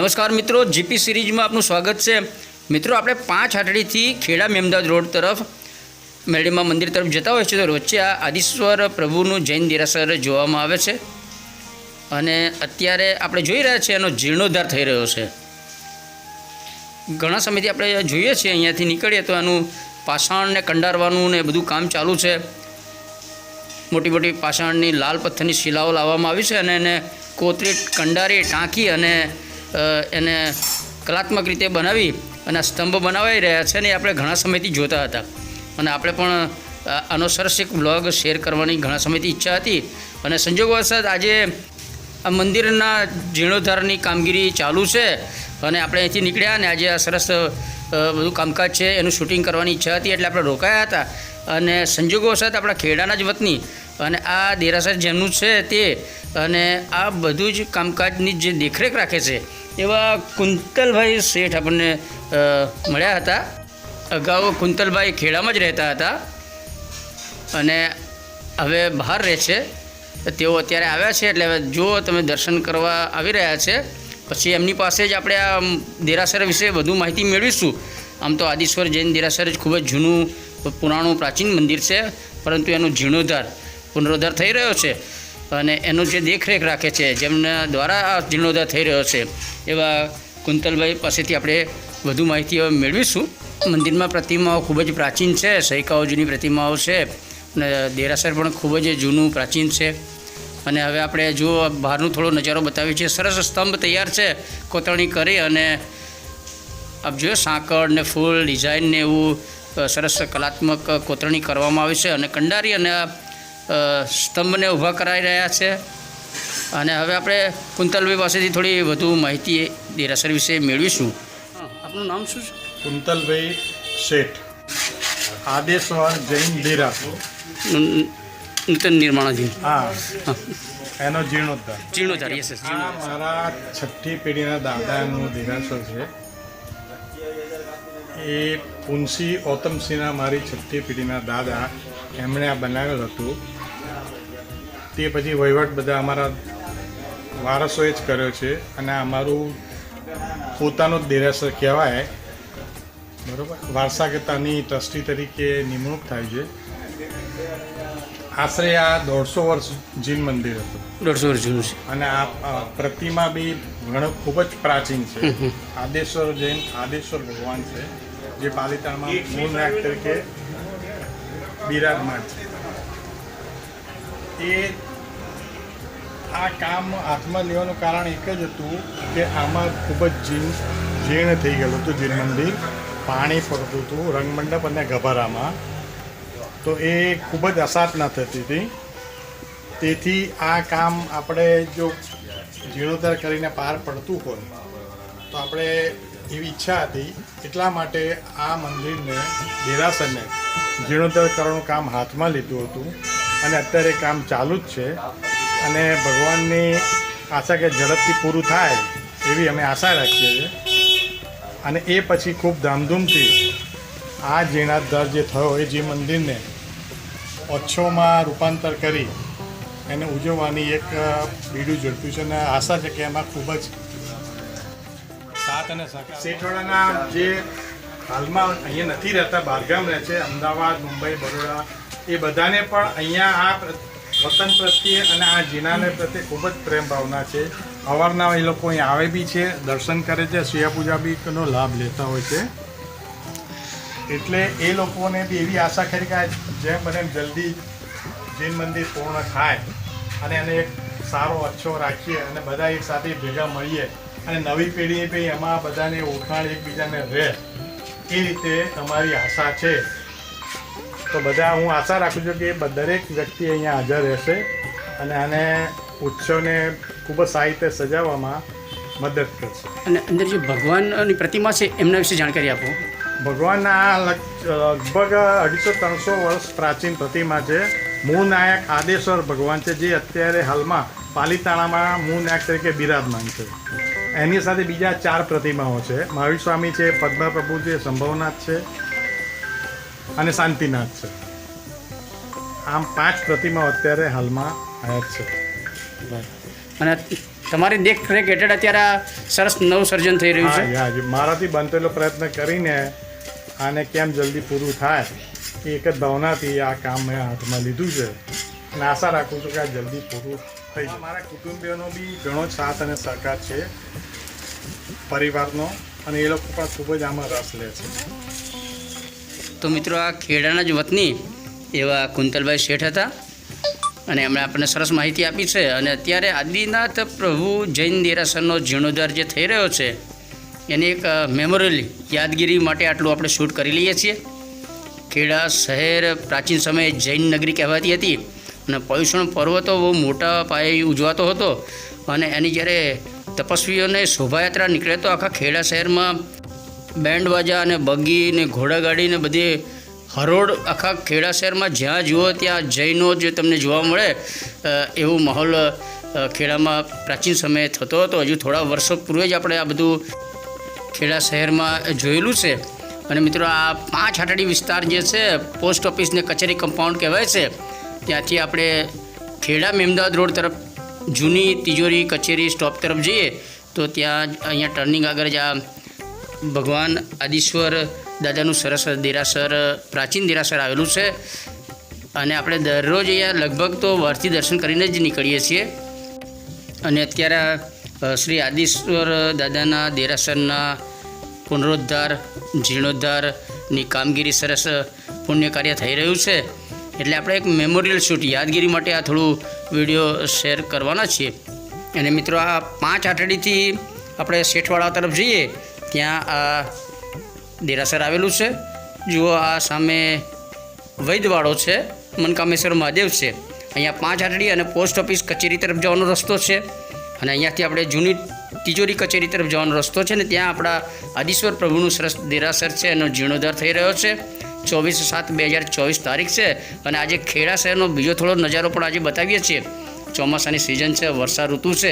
નમસ્કાર મિત્રો, જીપી સિરીઝમાં આપનું સ્વાગત છે। મિત્રો, આપણે 5 આઠડીથી ખેડા મેમદાદ રોડ તરફ મેરડીમાં મંદિર તરફ જતા હોય છે તો વચ્ચે આ આદિશ્વર પ્રભુનું જૈન દેરાસર જોવામાં આવે છે અને અત્યારે આપણે જોઈ રહ્યા છીએ એનો જીર્ણોદ્ધાર થઈ રહ્યો છે। ઘણા સમયથી આપણે જોઈએ છીએ અહીંયાથી નીકળીએ તો એનું પાષાણને કંડારવાનું ને બધું કામ ચાલુ છે। મોટી મોટી પાષાણની લાલ પથ્થરની શિલાઓ લાવવામાં આવી છે અને એને કોતરી કંડારી ટાંકી અને એને કલાત્મક રીતે બનાવી અને સ્તંભ બનાવાઈ રહ્યા છે ને આપણે ઘણા સમયથી જોતા હતા અને આપણે પણ આનો સરસ એક બ્લોગ શેર કરવાની ઘણા સમયથી ઈચ્છા હતી અને સંજોગવશાત આજે આ મંદિરના જીર્ણોદ્ધારની કામગીરી ચાલુ છે અને આપણે અહીંથી નીકળ્યા અને આજે આ સરસ બધું કામકાજ છે એનું શૂટિંગ કરવાની ઈચ્છા હતી એટલે આપણે રોકાયા હતા અને સંજોગવશાત આપણા ખેડાના જ વતની અને આ દેરાસર જેમનું છે તે અને આ બધું જ કામકાજની જે દેખરેખ રાખે છે એવા કુંતલભાઈ શેઠ આપણને મળ્યા હતા। અગાઉ કુંતલભાઈ ખેડામાં જ રહેતા હતા અને હવે બહાર રહે છે। તેઓ અત્યારે આવ્યા છે એટલે હવે જો તમે દર્શન કરવા આવી રહ્યા છે પછી એમની પાસે જ આપણે આ દેરાસર વિશે વધુ માહિતી મેળવીશું। આમ તો આદિશ્વર જૈન દેરાસર જ ખૂબ જ જૂનું પુરાણું પ્રાચીન મંદિર છે પરંતુ એનો પુનરોદ્ધાર થઈ રહ્યો છે અને એનું જે દેખરેખ રાખે છે જેમના દ્વારા આ જીર્ણોદ્ધાર થઈ રહ્યો છે એવા કુંતલભાઈ પાસેથી આપણે વધુ માહિતી મેળવીશું। મંદિરમાં પ્રતિમાઓ ખૂબ જ પ્રાચીન છે, સૈકાઓ જૂની પ્રતિમાઓ છે અને દેરાસર પણ ખૂબ જ જૂનું પ્રાચીન છે અને હવે આપણે જો બહારનો થોડો નજારો બતાવીએ છીએ। સરસ સ્તંભ તૈયાર છે કોતરણી કરી અને આપ જોયો સાંકળ ને ફૂલ ડિઝાઇન ને એવું સરસ કલાત્મક કોતરણી કરવામાં આવી છે અને કંડારી અને સ્તંભને ઊભા કરાવી રહ્યા છે અને હવે આપણે કુંતલભાઈ પાસેથી થોડી વધુ માહિતી દેરાસર વિશે મેળવીશું। આપનું નામ શું છે? કુંતલભાઈ શેઠ, આદેશ્વર જૈન દેરાસર નૂતન નિર્માણાધીન। હા, એનો જીર્ણોદ્ધાર યસ યસ। આ મારા 6ઠ્ઠી પેઢીના દાદાનું દેરાસર છે। એ પુનસી ઓતમસિંહના મારી 6ઠ્ઠી પેઢીના દાદા એમણે આ બનાવેલ હતું। તે પછી વહીવટ બધા અમારા વારસોએ જ કર્યો છે અને અમારું પોતાનું જ દેરાસર કહેવાય, બરાબર। વારસાગતાની ટ્રસ્ટી તરીકે નિમણૂક થાય છે। આશરે આ 150 વર્ષ જૈન મંદિર હતું, 150 વર્ષ જૂનું છે અને આ પ્રતિમા બી ઘણો ખૂબ જ પ્રાચીન છે। આદેશ્વર જૈન આદેશ્વર ભગવાન છે જે પાલિતાણામાં મૂળ નાયક તરીકે બિરાજમાન છે। એ આ કામ હાથમાં લેવાનું કારણ એક જ હતું કે આમાં ખૂબ જ જીર્ણ થઈ ગયેલું હતું જૈન મંદિર, પાણી પડતું હતું રંગમંડપ અને ગભારામાં, તો એ ખૂબ જ અસાધના થતી હતી। તેથી આ કામ આપણે જો જીર્ણોદ્ધાર કરીને પાર પડતું હોય તો આપણે એવી ઈચ્છા હતી, એટલા માટે આ મંદિરને દેરાસરને જીર્ણોદ્ધાર કરવાનું કામ હાથમાં લીધું હતું અને અત્યારે કામ ચાલુ જ છે અને ભગવાનની આશા કે ઝડપથી પૂરું થાય એવી અમે આશા રાખીએ છીએ અને એ પછી ખૂબ ધામધૂમથી આ જીર્ણોદ્ધાર જે થયો એ જે મંદિરને ઓછોમાં રૂપાંતર કરી એને ઉજવવાની એક બીડું ઝડપ્યું છે અને આશા છે કે એમાં ખૂબ જ સાથ અને સહકાર શેઠવાડાના જે હાલમાં અહીંયા નથી રહેતા, બહારગામ રહે છે, અમદાવાદ, મુંબઈ, બરોડા, એ બધાને પણ અહીંયા આ વતન પ્રત્યે અને આ જીનાને પ્રત્યે ખૂબ જ પ્રેમ ભાવના છે। અવારનવાર એ લોકો અહીં આવે બી છે, દર્શન કરે છે, શિયા પૂજા બીનો લાભ લેતા હોય છે। એટલે એ લોકોને બી એવી આશા કરી કે જેમ બને જલ્દી જૈન મંદિર પૂર્ણ થાય અને એને એક સારો અચ્છો રાખીએ અને બધા એક સાથે ભેગા મળીએ અને નવી પેઢી બી એમાં બધાને ઓળખાણ એકબીજાને રહે, એ રીતે અમારી આશા છે। તો બધા હું આશા રાખું છું કે દરેક વ્યક્તિ અહીંયા હાજર રહેશે અને આને ઉત્સવને ખૂબ જ સારી રીતે સજાવવામાં મદદ કરશે। અને અંદર જે ભગવાનની પ્રતિમા છે એમના વિશે જાણકારી આપો। ભગવાનના લગભગ 250-300 વર્ષ પ્રાચીન પ્રતિમા છે। મૂળ નાયક આદેશ્વર ભગવાન છે જે અત્યારે હાલમાં પાલિતાણામાં મૂળ નાયક તરીકે બિરાજમાન છે। એની સાથે બીજા 4 પ્રતિમાઓ છે, મહાવીર સ્વામી છે, પદ્મપ્રભુ છે, સંભવનાથ છે અને શાંતિનાથ છે। આમ 5 પ્રતિમાઓ અત્યારે હાલમાં હયાત છે। અને તમારી દેખરેખ હેઠળ અત્યારે આ સરસ નવું સર્જન થઈ રહ્યું છે. હા જી, મારાથી બનતેલો પ્રયત્ન કરીને આને કેમ જલ્દી પૂરું થાય એ એક જ ભાવનાથી આ કામ મેં હાથમાં લીધું છે અને આશા રાખું છું કે આ જલ્દી પૂરું થઈ જાય. મારા કુટુંબીઓનો બી ઘણો જ સાથ અને સહકાર છે પરિવારનો, અને એ લોકો પણ ખૂબ જ આમાં રસ લે છે. તો મિત્રો આ ખેડાના જ વતની એવા કુંતલભાઈ શેઠ હતા અને એમણે આપણને સરસ માહિતી આપી છે. અને અત્યારે આદિનાથ પ્રભુ જૈન દેરાસરનો જીર્ણોદ્ધાર જે થઈ રહ્યો છે એની એક મેમોરિયલ યાદગીરી માટે આટલું આપણે શૂટ કરી લઈએ છીએ. ખેડા શહેર પ્રાચીન સમયે જૈન નગરી કહેવાતી હતી અને પર્યુષણ પર્વ તો બહુ મોટા પાયે ઉજવાતો હતો. અને એની જ્યારે તપસ્વીઓને શોભાયાત્રા નીકળે તો આખા ખેડા શહેરમાં બેન્ડ બાજા અને બગી ને ઘોડાગાડી ને બધી હરોળ આખા ખેડા શહેરમાં જ્યાં જુઓ ત્યાં જૈનો જે તમને જોવા મળે એવો માહોલ ખેડામાં પ્રાચીન સમયે થતો હતો. હજુ થોડા વર્ષો પૂર્વે જ આપણે આ બધું ખેડા શહેરમાં જોયેલું છે. અને મિત્રો આ 5 આટડી વિસ્તાર જે છે પોસ્ટ ઓફિસને કચેરી કમ્પાઉન્ડ કહેવાય છે, ત્યાંથી આપણે ખેડા મેમદાવાદ રોડ તરફ જૂની તિજોરી કચેરી સ્ટોપ તરફ જઈએ તો ત્યાં અહીંયા ટર્નિંગ આગળ જ આ ભગવાન આદિશ્વર દાદાનું સરસ દેરાસર પ્રાચીન દેરાસર આવેલું છે. અને આપણે દરરોજ અહીંયા લગભગ તો વારથી દર્શન કરીને જ નીકળીએ છીએ. અને અત્યારે શ્રી આદિશ્વર દાદાના દેરાસરના પુનરુદ્ધાર જીર્ણોદ્ધારની કામગીરી સરસ પુણ્ય કાર્ય થઈ રહ્યું છે. એટલે આપણે એક મેમોરિયલ શૂટ યાદગીરી માટે આ થોડું વિડીયો શેર કરવાના છીએ. અને મિત્રો આ 5 આટડીથી આપણે શેઠવાડા તરફ જઈએ ત્યાં આ દેરાસર આવેલું છે. જુઓ આ સામે વૈદવાડો છે, મનકામેશ્વર મહાદેવ છે. અહીંયા 5 આટડી અને પોસ્ટ ઓફિસ કચેરી તરફ જવાનો રસ્તો છે. અને અહીંયાથી આપણે જૂની તિજોરી કચેરી તરફ જવાનો રસ્તો છે ને ત્યાં આપણા આદિશ્વર પ્રભુનું સરસ દેરાસર છે એનો જીર્ણોદ્ધાર થઈ રહ્યો છે. 24/7/2024 તારીખ છે. અને આજે ખેડા શહેરનો બીજો થોડો નજારો પણ આજે બતાવીએ છીએ. ચોમાસાની સિઝન છે, વર્ષા ઋતુ છે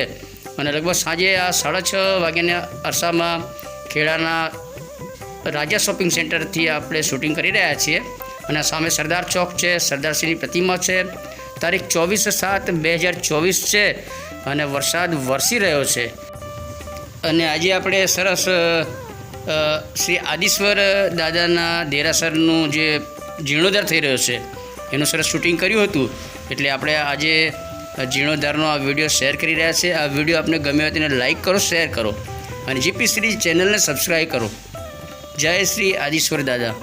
અને લગભગ સાંજે આ 6:30 વાગ્યાના અરસામાં ખેડાના રાજા શોપિંગ સેન્ટરથી આપણે શૂટિંગ કરી રહ્યા છીએ. અને સામે સરદાર ચોક છે, સરદારશ્રીની પ્રતિમા છે. તારીખ 24/7/2024 છે અને વરસાદ વરસી રહ્યો છે. અને આજે આપણે સરસ શ્રી આદિશ્વર દાદાના દેરાસરનું જે જીર્ણોદ્ધાર થઈ રહ્યો છે એનું સરસ શૂટિંગ કર્યું હતું. એટલે આપણે આજે જીર્ણોદ્ધારનો આ વિડીયો શેર કરી રહ્યા છે. આ વિડીયો આપને ગમે હોય તેને લાઇક કરો, શેર કરો અને જીપી સિરીઝ ચેનલને સબસ્ક્રાઈબ કરો. જય શ્રી આદિશ્વર દાદા.